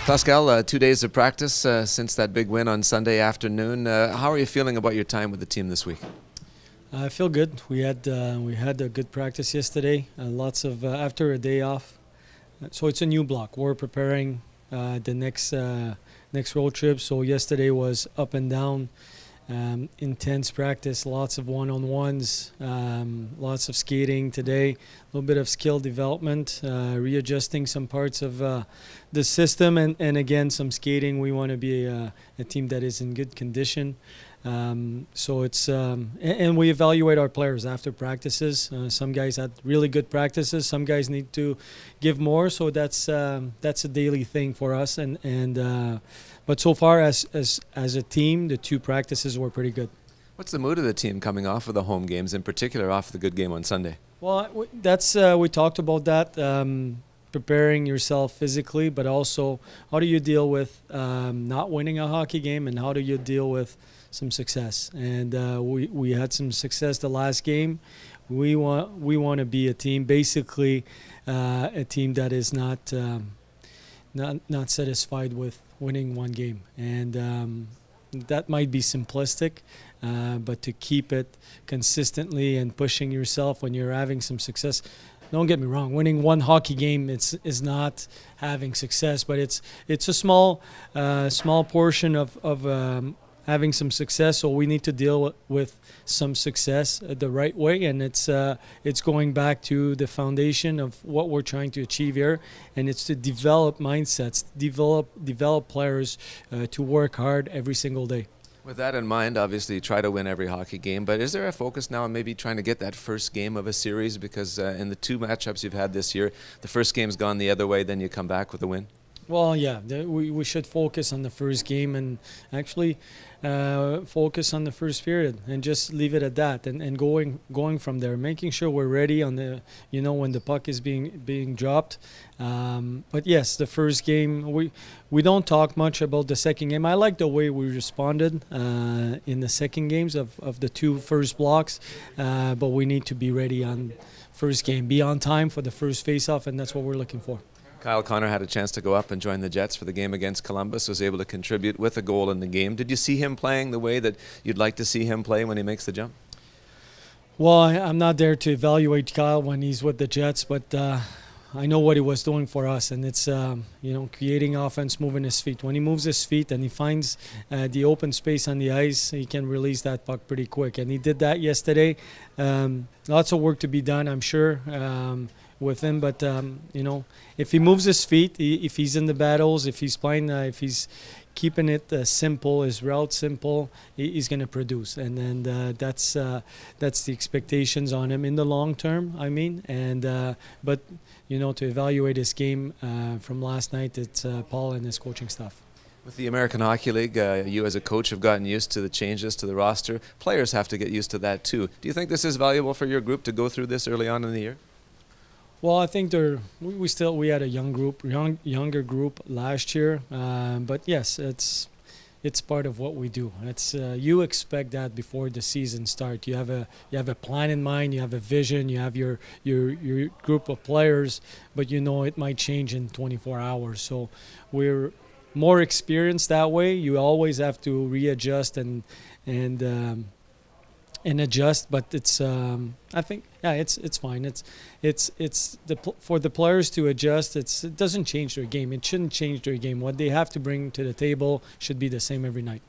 Pascal, 2 days of practice since that big win on Sunday afternoon. How are you feeling about your time with the team this week? I feel good. We had a good practice yesterday. Lots of after a day off, so it's a new block. We're preparing the next road trip. So yesterday was up and down, intense practice, lots of one-on-ones, lots of skating today, a little bit of skill development, readjusting some parts of the system, and again some skating. We want to be a team that is in good condition. So it's and we evaluate our players after practices. Some guys had really good practices. Some guys need to give more. So that's a daily thing for us. But so far as a team, the 2 practices were pretty good. What's the mood of the team coming off of the home games, in particular off the good game on Sunday? Well, we talked about that. Preparing yourself physically, but also how do you deal with not winning a hockey game, and how do you deal with some success. And we had some success the last game. We want to be a team, basically a team that is not satisfied with winning one game. And that might be simplistic, but to keep it consistently and pushing yourself when you're having some success. Don't get me wrong, winning one hockey game is not having success, but it's a small portion of having some success. So we need to deal with some success the right way, and it's going back to the foundation of what we're trying to achieve here, and it's to develop mindsets, develop players to work hard every single day. With that in mind, obviously you try to win every hockey game, but is there a focus now on maybe trying to get that first game of a series? Because in the 2 matchups you've had this year, the first game's gone the other way, then you come back with a win? Well, yeah, we should focus on the first game, and actually focus on the first period and just leave it at that, and going from there, making sure we're ready on the when the puck is being dropped. But yes, the first game, we don't talk much about the second game. I like the way we responded in the second games of the 2 first blocks, but we need to be ready on first game, be on time for the first face-off, and that's what we're looking for. Kyle Connor had a chance to go up and join the Jets for the game against Columbus, was able to contribute with a goal in the game. Did you see him playing the way that you'd like to see him play when he makes the jump? Well, I'm not there to evaluate Kyle when he's with the Jets, but I know what he was doing for us, and it's creating offense, moving his feet. When he moves his feet and he finds the open space on the ice, he can release that puck pretty quick, and he did that yesterday. Lots of work to be done, I'm sure, with him, but if he moves his feet, if he's in the battles, if he's playing, if he's keeping it simple, his route simple, he's going to produce, and then that's the expectations on him in the long term. I mean, and but to evaluate his game from last night, it's Paul and his coaching staff. With the American Hockey League, you as a coach have gotten used to the changes to the roster. Players have to get used to that too. Do you think this is valuable for your group to go through this early on in the year? Well, I think we had a younger group last year, but yes, it's part of what we do. It's you expect that before the season starts. You have a plan in mind, you have a vision, you have your group of players, but it might change in 24 hours. So we're more experienced that way. You always have to readjust and adjust, but it's I think it's fine. It's for the players to adjust. It doesn't change their game. It shouldn't change their game. What they have to bring to the table should be the same every night.